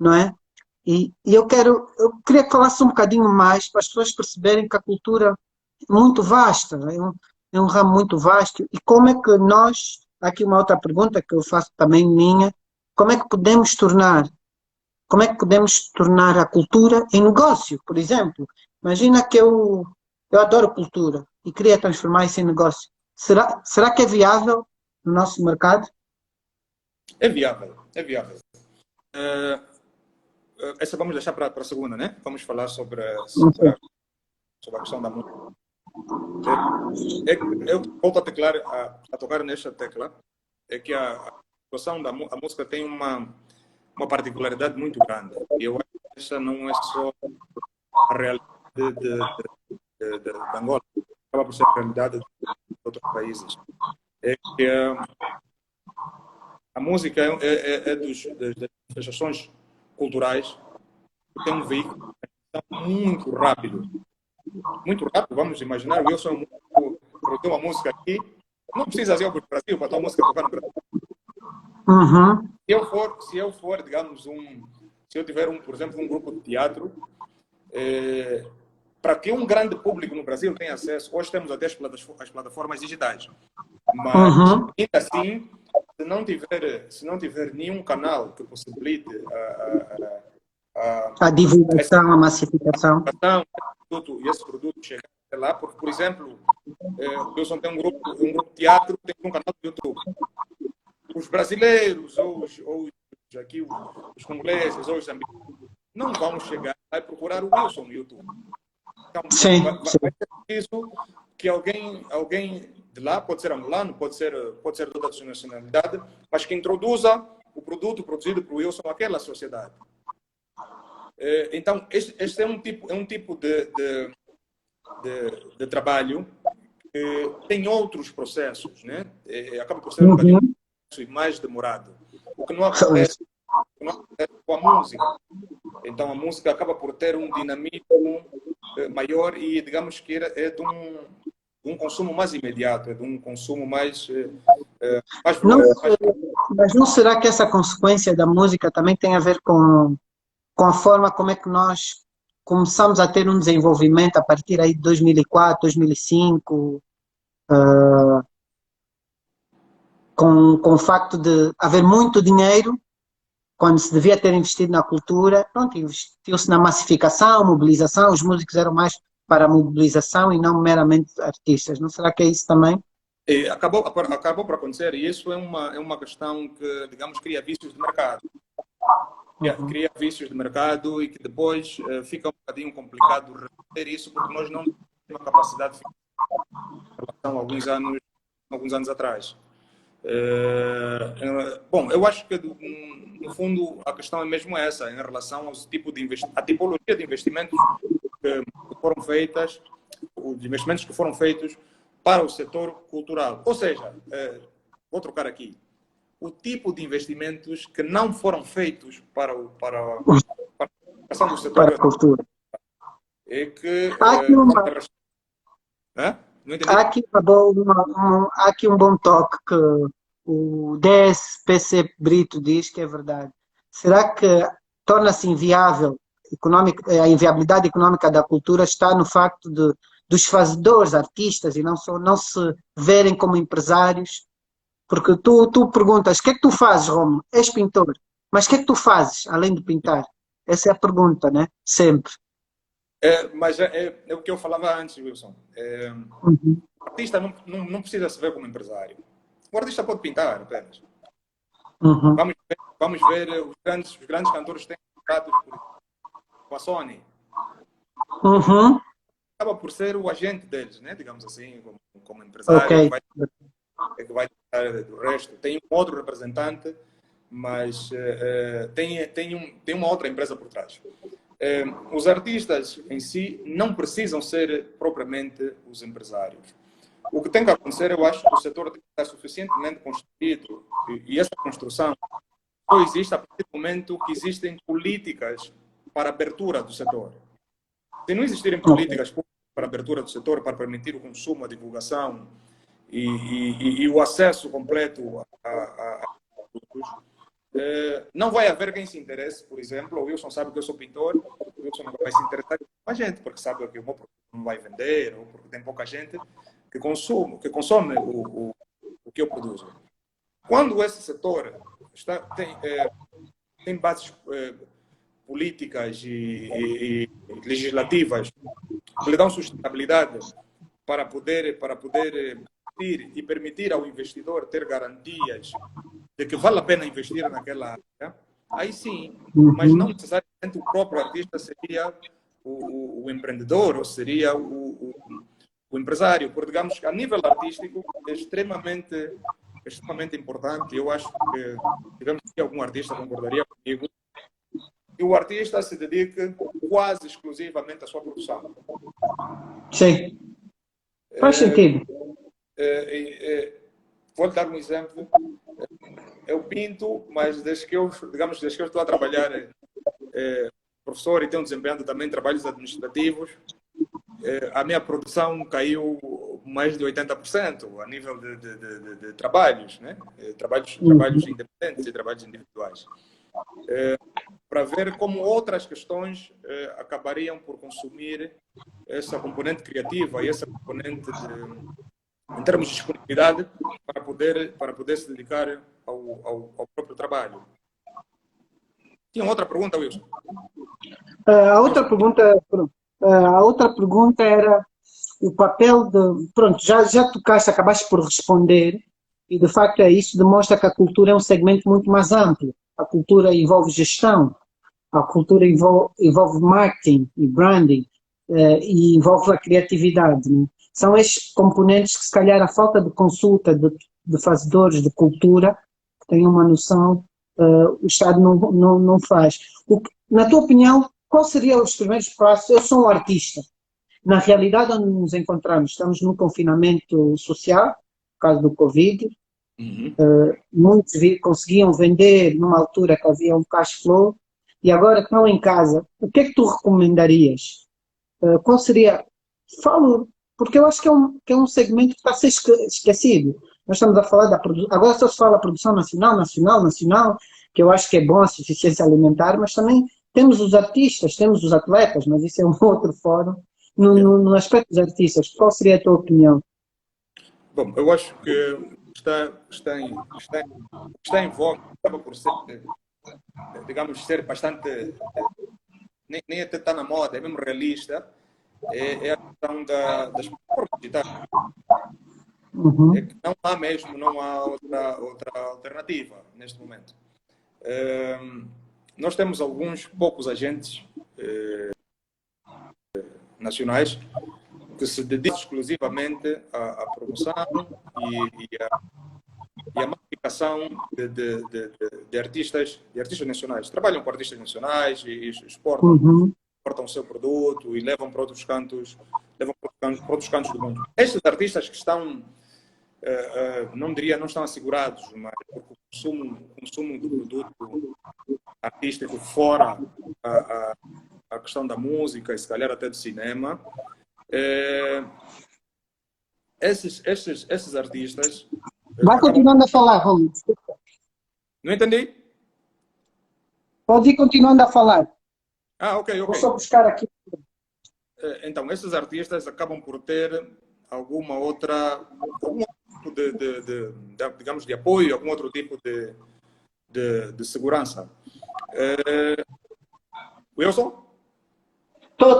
[SPEAKER 1] não é? E eu queria que falasse um bocadinho mais para as pessoas perceberem que a cultura é muito vasta, é um ramo muito vasto. E como é que nós, há aqui uma outra pergunta que eu faço também minha, como é que podemos tornar, como é que podemos tornar a cultura em negócio, por exemplo? Imagina que eu adoro cultura e queria transformar isso em negócio. Será que é viável no nosso mercado?
[SPEAKER 2] É viável, é viável. Essa vamos deixar para a segunda, né? Vamos falar
[SPEAKER 1] Não sei.
[SPEAKER 2] sobre a questão da música. Eu volto a, a tocar nesta tecla, é que a situação a música tem uma particularidade muito grande. E eu acho que essa não é só a realidade de Angola, acaba por ser a realidade de outros países. É que a música é das manifestações culturais que tem um veículo muito rápido. Muito rápido, vamos imaginar, o Wilson produziu uma música aqui, não precisa ir para o Brasil para a tua música tocar no Brasil.
[SPEAKER 1] Uhum.
[SPEAKER 2] Se eu for, digamos, se eu tiver, por exemplo, um grupo de teatro, para que um grande público no Brasil tenha acesso, hoje temos até as plataformas digitais, mas
[SPEAKER 1] Uhum.
[SPEAKER 2] ainda assim, se não tiver nenhum canal que possibilite
[SPEAKER 1] A
[SPEAKER 2] essa
[SPEAKER 1] divulgação, a massificação.
[SPEAKER 2] divulgação e esse produto chegar até lá, porque, por exemplo, o Wilson tem um grupo de teatro, tem um canal do YouTube. Os brasileiros, ou aqui os congoleses, ou os amigos, não vão chegar a procurar o Wilson no YouTube. Então,
[SPEAKER 1] Sim, sim.
[SPEAKER 2] vai ser preciso que alguém de lá, pode ser angolano, pode ser de outra nacionalidade, mas que introduza o produto produzido por Wilson àquela sociedade. Então, este é um tipo de trabalho que tem outros processos, né? Acaba por ser um bocadinho
[SPEAKER 1] Uhum.
[SPEAKER 2] mais demorado. O que não acontece com a música. Então, a música acaba por ter um dinamismo maior e, digamos que é de um consumo mais imediato, é de um consumo mais
[SPEAKER 1] Não,
[SPEAKER 2] veloz.
[SPEAKER 1] mas não será que essa consequência da música também tem a ver com a forma como é que nós começamos a ter um desenvolvimento a partir aí de 2004, 2005, com o facto de haver muito dinheiro, quando se devia ter investido na cultura, pronto, investiu-se na massificação, mobilização, os músicos eram mais para a mobilização e não meramente artistas. Não será que é isso também?
[SPEAKER 2] E acabou por acontecer, e isso é uma questão que, digamos, cria vícios de mercado.
[SPEAKER 1] Uhum.
[SPEAKER 2] Cria vícios de mercado e que depois fica um bocadinho complicado reverter isso, porque nós não temos uma capacidade em relação a alguns anos atrás. Bom, eu acho que, no fundo, a questão é mesmo essa, em relação aos tipos de a tipologia de investimentos que foram feitas, os investimentos que foram feitos para o setor cultural. Ou seja, vou trocar aqui, o tipo de investimentos que não foram feitos para a questão do
[SPEAKER 1] Para a
[SPEAKER 2] setor
[SPEAKER 1] cultura.
[SPEAKER 2] é que...
[SPEAKER 1] Há aqui,
[SPEAKER 2] Não entendi?
[SPEAKER 1] há aqui um bom toque que o DSPC Brito diz que é verdade. Será que torna-se inviável a inviabilidade económica da cultura está no facto dos fazedores, artistas, e não se verem como empresários Porque tu perguntas, o que é que tu fazes, Romo? És pintor. Mas o que é que tu fazes, além de pintar? Essa é a pergunta, né? Sempre.
[SPEAKER 2] Mas é o que eu falava antes, Wilson.
[SPEAKER 1] Uhum.
[SPEAKER 2] O artista não precisa se ver como empresário. O artista pode pintar apenas.
[SPEAKER 1] Uhum.
[SPEAKER 2] Vamos ver os grandes cantores que têm contratos com a Sony.
[SPEAKER 1] Uhum.
[SPEAKER 2] Acaba por ser o agente deles, né? Digamos assim, como
[SPEAKER 1] Ok.
[SPEAKER 2] empresário, que vai tratar do resto. Tem um outro representante, mas tem uma outra empresa por trás. Os artistas em si não precisam ser propriamente os empresários. O que tem que acontecer, eu acho que o setor tem que estar suficientemente construído e essa construção só existe a partir do momento que existem políticas para a abertura do setor. Se não existirem políticas para a abertura do setor, para permitir o consumo, a divulgação e o acesso completo a produtos, não vai haver quem se interesse. Por exemplo, o Wilson sabe que eu sou pintor, o Wilson não vai se interessar com a gente, porque sabe que o meu produto não vai vender, ou porque tem pouca gente que consome o que eu produzo. Quando esse setor tem bases políticas e legislativas que lhe dão sustentabilidade para poder investir e permitir ao investidor ter garantias de que vale a pena investir naquela área, aí sim, mas não necessariamente o próprio artista seria o empreendedor ou seria o empresário, porque digamos que a nível artístico é extremamente importante. Eu acho que, digamos que algum artista concordaria comigo, que o artista se dedique quase exclusivamente à sua produção.
[SPEAKER 1] Sim. Faz sentido.
[SPEAKER 2] Vou dar um exemplo. Eu pinto, mas desde que eu estou a trabalhar professor e tenho desempenhado também trabalhos administrativos, a minha produção caiu mais de 80% a nível de trabalhos, né? Trabalhos independentes e trabalhos individuais. Para ver como outras questões acabariam por consumir essa componente criativa e essa componente em termos de disponibilidade para poder se dedicar ao próprio trabalho. Tinha outra pergunta, Wilson?
[SPEAKER 1] A outra pergunta era o papel de. Pronto, já tocaste, acabaste por responder, e de facto isso demonstra que a cultura é um segmento muito mais amplo. A cultura envolve gestão, a cultura envolve marketing e branding, e envolve a criatividade. Né? São estes componentes que, se calhar, a falta de consulta de fazedores de cultura, que têm uma noção, o Estado não faz. Na tua opinião, qual seriam os primeiros passos? Eu sou um artista. Na realidade onde nos encontramos, estamos num confinamento social, por causa do Covid. Muitos conseguiam vender numa altura que havia um cash flow, e agora que estão em casa, o que é que tu recomendarias? Qual seria? Falo, porque eu acho que é um segmento que está a ser esquecido. Nós estamos a falar da produção, agora só se fala produção nacional, que eu acho que é bom a suficiência alimentar, mas também temos os artistas, temos os atletas, mas isso é um outro fórum. No aspecto dos artistas, qual seria a tua opinião?
[SPEAKER 2] Bom, eu acho que está em voga, acaba por ser, digamos, ser bastante, nem até está na moda, é mesmo realista, é a questão das plataformas digitais. É que não há outra alternativa neste momento. Nós temos alguns poucos agentes nacionais que se dedicam exclusivamente à promoção e à massificação de artistas nacionais. Trabalham com artistas nacionais e exportam o seu produto e levam para outros cantos, para outros cantos do mundo. Estes artistas que estão, não estão assegurados, mas o consumo do produto artístico fora a questão da música e se calhar até do cinema, esses artistas...
[SPEAKER 1] Vai continuando a falar, Romulo.
[SPEAKER 2] Não entendi?
[SPEAKER 1] Pode ir continuando a falar.
[SPEAKER 2] Ok.
[SPEAKER 1] Vou só buscar aqui.
[SPEAKER 2] Então, esses artistas acabam por ter alguma outra tipo digamos, de apoio, algum outro tipo de segurança. Wilson?
[SPEAKER 1] Estou